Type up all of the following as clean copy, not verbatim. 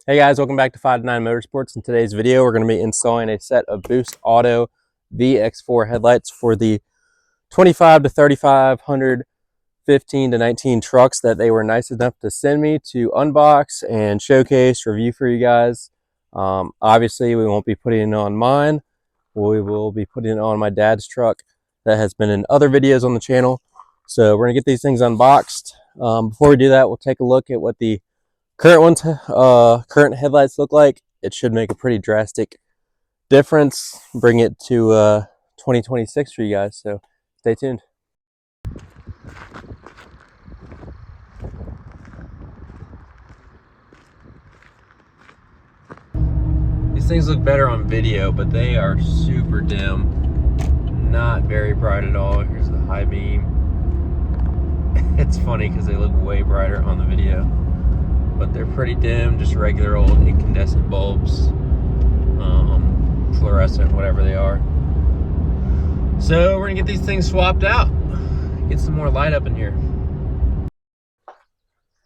Hey guys, welcome back to 5 to 9 Motorsports. In today's video, we're going to be installing a set of Boost Auto VX4 headlights for the 25 to 3500 15 to 19 trucks that they were nice enough to send me to unbox and showcase, review for you guys. Obviously, we won't be putting it on mine. We will be putting it on my dad's truck that has been in other videos on the channel. So we're going to get these things unboxed. Before we do that, we'll take a look at what the current headlights look like. It should make a pretty drastic difference. Bring it to 2026 for you guys. So stay tuned. These things look better on video, but they are super dim. Not very bright at all. Here's the high beam. It's funny because they look way brighter on the video, but they're pretty dim, just regular old incandescent bulbs, fluorescent, whatever they are. So we're gonna get these things swapped out, get some more light up in here.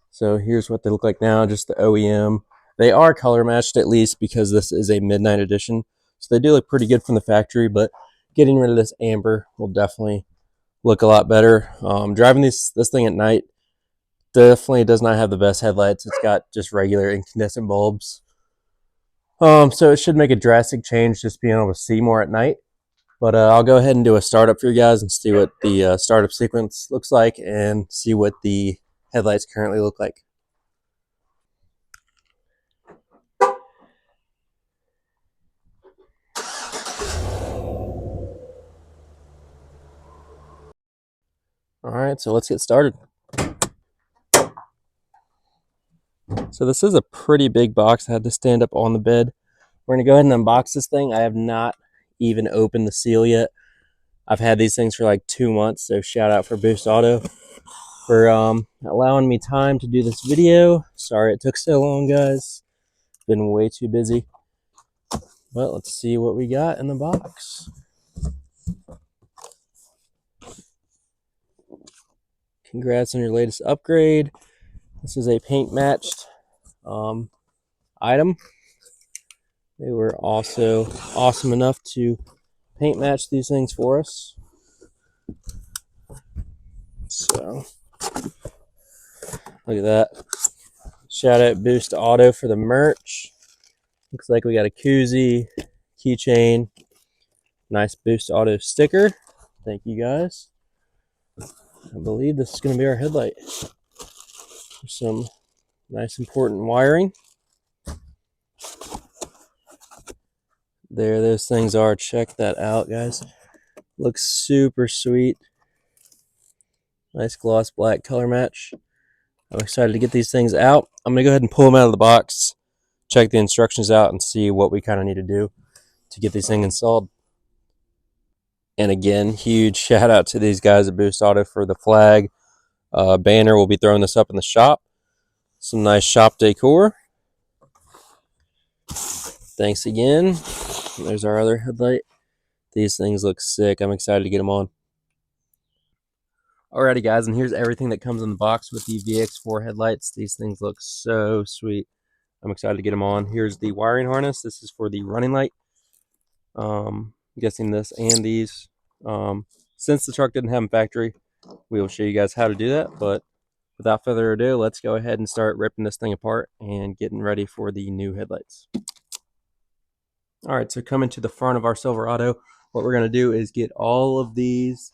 So here's what they look like now, just the OEM. They are color matched at least because this is a midnight edition. So they do look pretty good from the factory, but getting rid of this amber will definitely look a lot better. Driving this thing at night definitely does not have the best headlights. It's got just regular incandescent bulbs. So it should make a drastic change just being able to see more at night. But I'll go ahead and do a startup for you guys and see what the startup sequence looks like and see what the headlights currently look like. All right, so let's get started. So this is a pretty big box. I had to stand up on the bed. We're gonna go ahead and unbox this thing. I have not even opened the seal yet. I've had these things for like 2 months, so shout out for Boost Auto for allowing me time to do this video. Sorry it took so long, guys. Been way too busy. But let's see what we got in the box. Congrats on your latest upgrade. This is a paint matched item. They were also awesome enough to paint match these things for us. So look at that. Shout out Boost Auto for the merch. Looks like we got a koozie, keychain, nice Boost Auto sticker. Thank you guys. I believe this is going to be our headlight. Some nice important wiring. There those things are. Check that out, guys. Looks super sweet. Nice gloss black color match. I'm excited to get these things out. I'm going to go ahead and pull them out of the box, check the instructions out, and see what we kind of need to do to get these things installed. And again, huge shout out to these guys at Boost Auto for the flag banner. We'll be throwing this up in the shop. Some nice shop decor. Thanks again. There's our other headlight. These things look sick. I'm excited to get them on. Alrighty guys, and here's everything that comes in the box with the VX4 headlights. These things look so sweet. I'm excited to get them on. Here's the wiring harness. This is for the running light. I'm guessing this and these. Since the truck didn't have them factory, we will show you guys how to do that. But without further ado, let's go ahead and start ripping this thing apart and getting ready for the new headlights. Alright, so coming to the front of our Silverado, what we're going to do is get all of these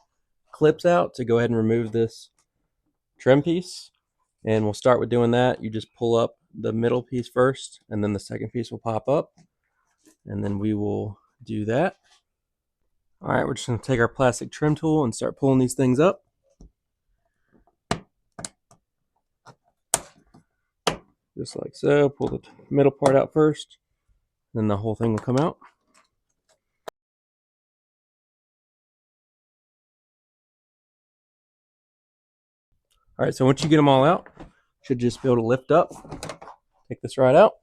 clips out to go ahead and remove this trim piece. And we'll start with doing that. You just pull up the middle piece first, and then the second piece will pop up. And then we will do that. Alright, we're just going to take our plastic trim tool and start pulling these things up. Just like so. Pull the middle part out first, then the whole thing will come out. Alright, so once you get them all out, you should just be able to lift up. Take this right out.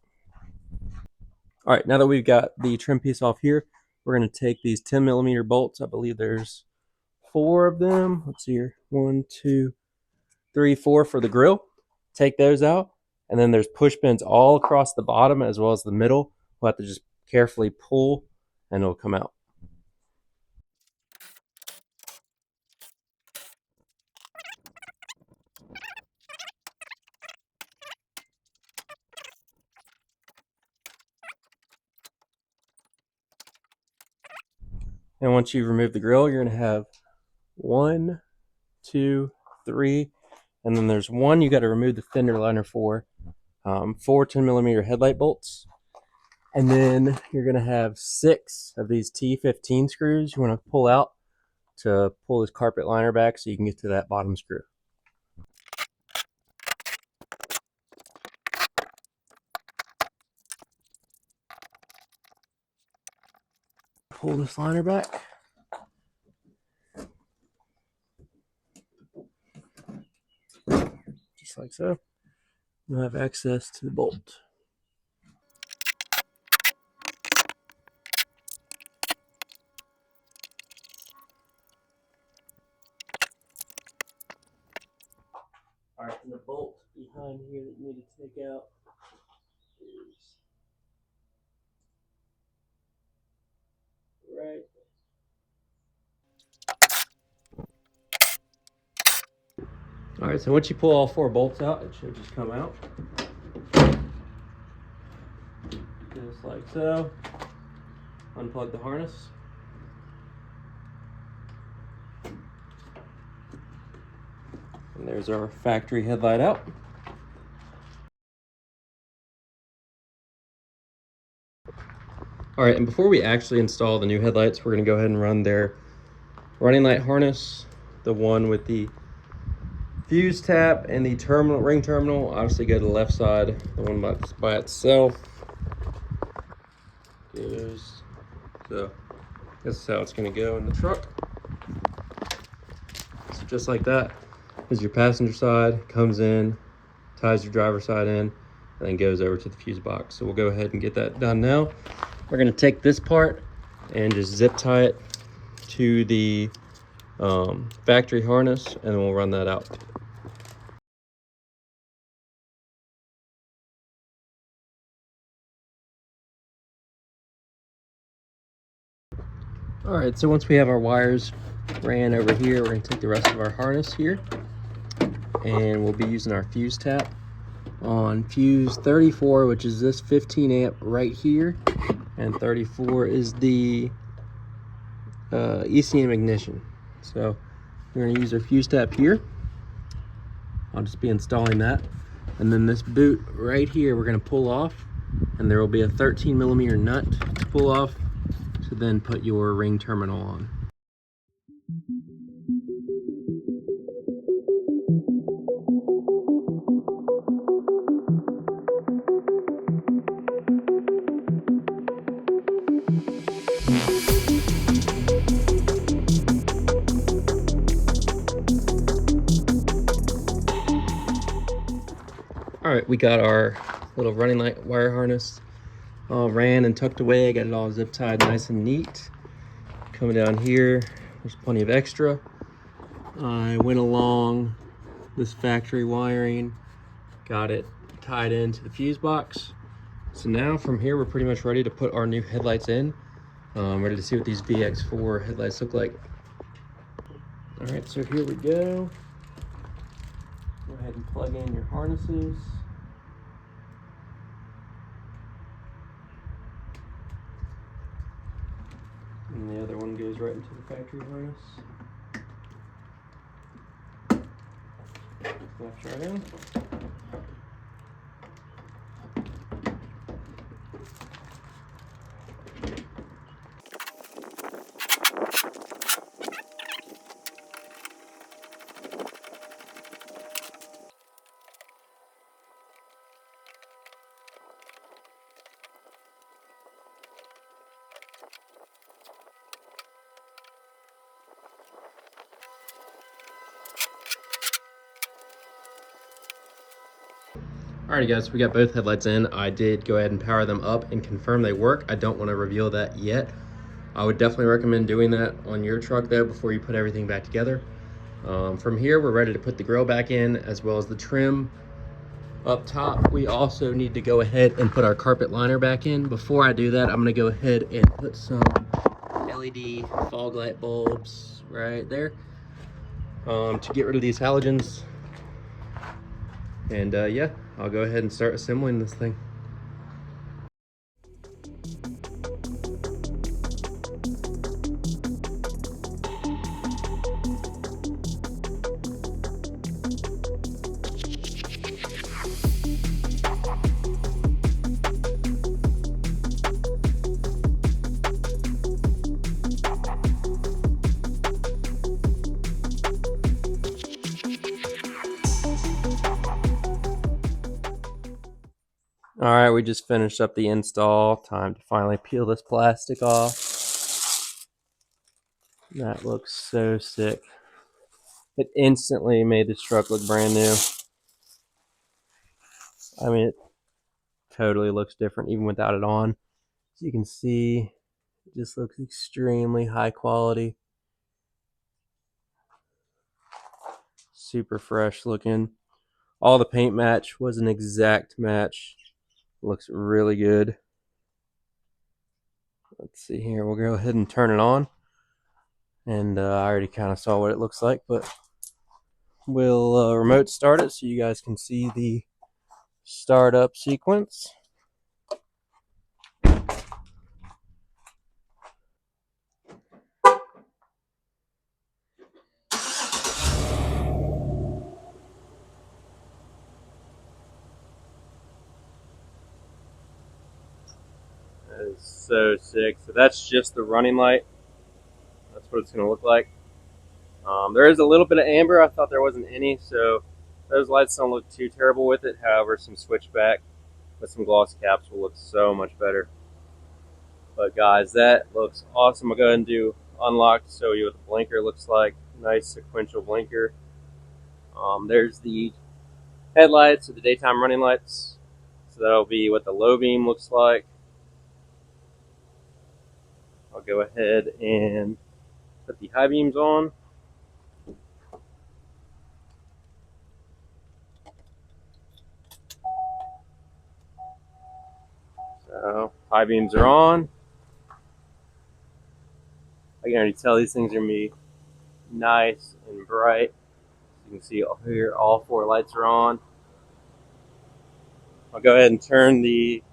Alright, now that we've got the trim piece off here, we're going to take these 10mm bolts. I believe there's 4 of them. Let's see here. 1, 2, 3, 4 for the grill. Take those out. And then there's push pins all across the bottom as well as the middle. We'll have to just carefully pull and it'll come out. And once you remove the grill, you're going to have 1, 2, 3, and then there's one you got to remove the fender liner for. 4 10mm headlight bolts. And then you're going to have 6 of these T15 screws you want to pull out to pull this carpet liner back so you can get to that bottom screw. Pull this liner back. Just like so. You'll have access to the bolt. Alright, and the bolt behind here that you need to take out is right. Alright, so once you pull all 4 bolts out, it should just come out. Just like so. Unplug the harness. And there's our factory headlight out. Alright, and before we actually install the new headlights, we're going to go ahead and run their running light harness, the one with the fuse tap and the terminal, ring terminal. Obviously go to the left side, the one by itself. Goes, so this is how it's going to go in the truck. So just like that is your passenger side, comes in, ties your driver's side in, and then goes over to the fuse box. So we'll go ahead and get that done now. We're going to take this part and just zip tie it to the factory harness, and then we'll run that out. All right, so once we have our wires ran over here, we're going to take the rest of our harness here, and we'll be using our fuse tap on fuse 34, which is this 15 amp right here, and 34 is the ECM ignition. So we're going to use our fuse tap here. I'll just be installing that, and then this boot right here we're going to pull off, and there will be a 13mm nut to pull off to then put your ring terminal on. All right, we got our little running light wire harness all ran and tucked away. I got it all zip tied nice and neat. Coming down here, there's plenty of extra. I went along this factory wiring, got it tied into the fuse box. So now from here, we're pretty much ready to put our new headlights in. Ready to see what these VX4 headlights look like. All right, so here we go. Go ahead and plug in your harnesses. And the other one goes right into the factory harness. Snaps right in. Alrighty guys, we got both headlights in. I did go ahead and power them up and confirm they work. I don't want to reveal that yet. I would definitely recommend doing that on your truck though before you put everything back together. From here, we're ready to put the grill back in as well as the trim. Up top, we also need to go ahead and put our carpet liner back in. Before I do that, I'm gonna go ahead and put some LED fog light bulbs right there to get rid of these halogens. And yeah, I'll go ahead and start assembling this thing. All right, we just finished up the install. Time to finally peel this plastic off. That looks so sick. It instantly made this truck look brand new. I mean, it totally looks different even without it on. As you can see, it just looks extremely high quality. Super fresh looking. All the paint match was an exact match. Looks really good. Let's see here. We'll go ahead and turn it on. And I already kind of saw what it looks like, but we'll remote start it so you guys can see the startup sequence. That is so sick. So that's just the running light. That's what it's going to look like. There is a little bit of amber. I thought there wasn't any, so those lights don't look too terrible with it. However, some switchback with some gloss caps will look so much better. But guys, that looks awesome. I'll go ahead and do unlock to show you what the blinker looks like. Nice sequential blinker. There's the headlights or the daytime running lights. So that'll be what the low beam looks like. I'll go ahead and put the high beams on. So high beams are on. I can already tell these things are going to be nice and bright. You can see here all 4 lights are on. I'll go ahead and turn the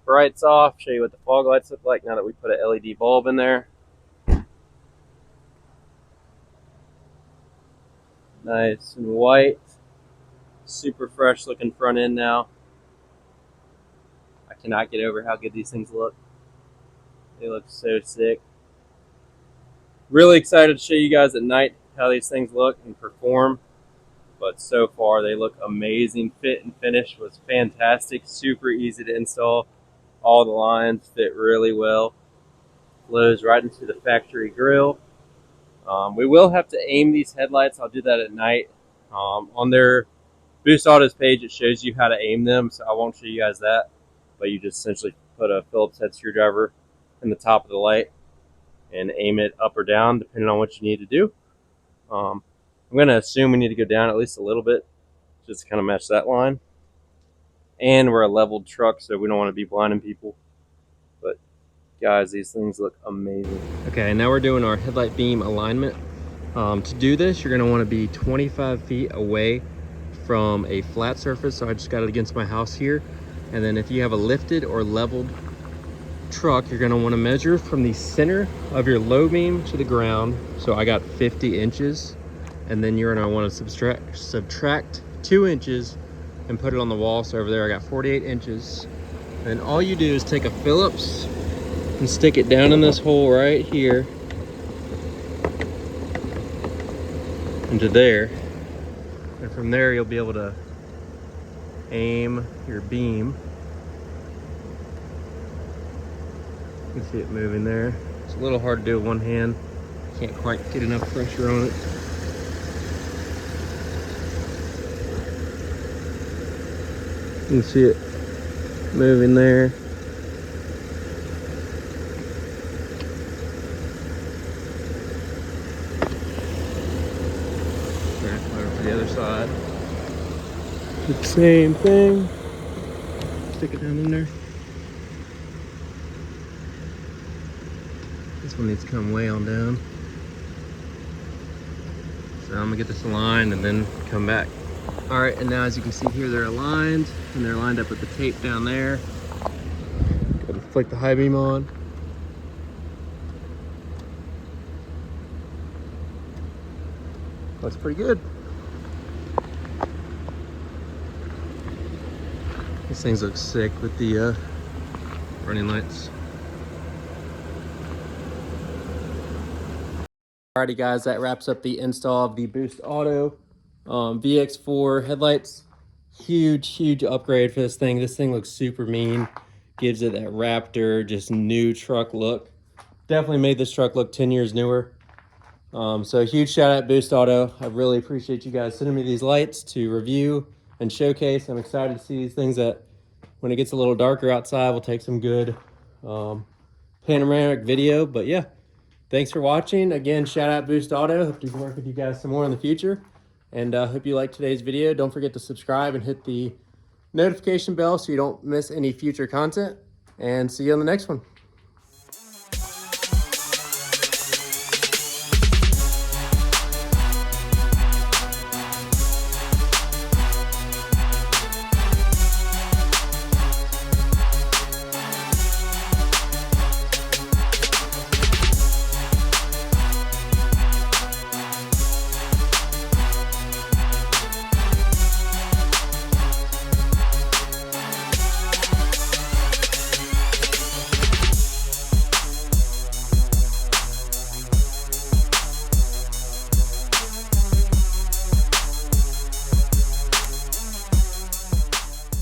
brights off, show you what the fog lights look like now that we put an LED bulb in there. Nice and white. Super fresh looking front end now. I cannot get over how good these things look. They look so sick. Really excited to show you guys at night how these things look and perform. But so far they look amazing. Fit and finish was fantastic. Super easy to install. All the lines fit really well. Flows right into the factory grill. We will have to aim these headlights. I'll do that at night. On their Boost Auto's page, it shows you how to aim them, so I won't show you guys that. But you just essentially put a Phillips head screwdriver in the top of the light and aim it up or down, depending on what you need to do. I'm going to assume we need to go down at least a little bit, just to kind of match that line. And we're a leveled truck, so we don't want to be blinding people. But guys, these things look amazing. Okay, now we're doing our headlight beam alignment. To do this, you're going to want to be 25 feet away from a flat surface. So I just got it against my house here. And then if you have a lifted or leveled truck, you're going to want to measure from the center of your low beam to the ground. So I got 50 inches. And then you're going to want to subtract 2 inches and put it on the wall. So over there I got 48 inches. And all you do is take a Phillips and stick it down in this hole right here into there. And from there you'll be able to aim your beam. You can see it moving there. It's a little hard to do with one hand. Can't quite get enough pressure on it. You can see it moving there. Over to the other side. Do the same thing. Stick it down in there. This one needs to come way on down. So I'm gonna get this aligned and then come back. All right, and now as you can see here, they're aligned and they're lined up with the tape down there. Go to flick the high beam on. Looks pretty good. These things look sick with the running lights. Alrighty guys, that wraps up the install of the Boost Auto VX4 headlights. Huge upgrade for this thing. This thing looks super mean. Gives it that Raptor, just new truck look. Definitely made this truck look 10 years newer. So huge shout out Boost Auto. I really appreciate you guys sending me these lights to review and showcase. I'm excited to see these things that when it gets a little darker outside, we'll take some good panoramic video. But yeah, thanks for watching. Again, shout out Boost Auto. Hope to work with you guys some more in the future. And hope you liked today's video. Don't forget to subscribe and hit the notification bell so you don't miss any future content. And see you on the next one.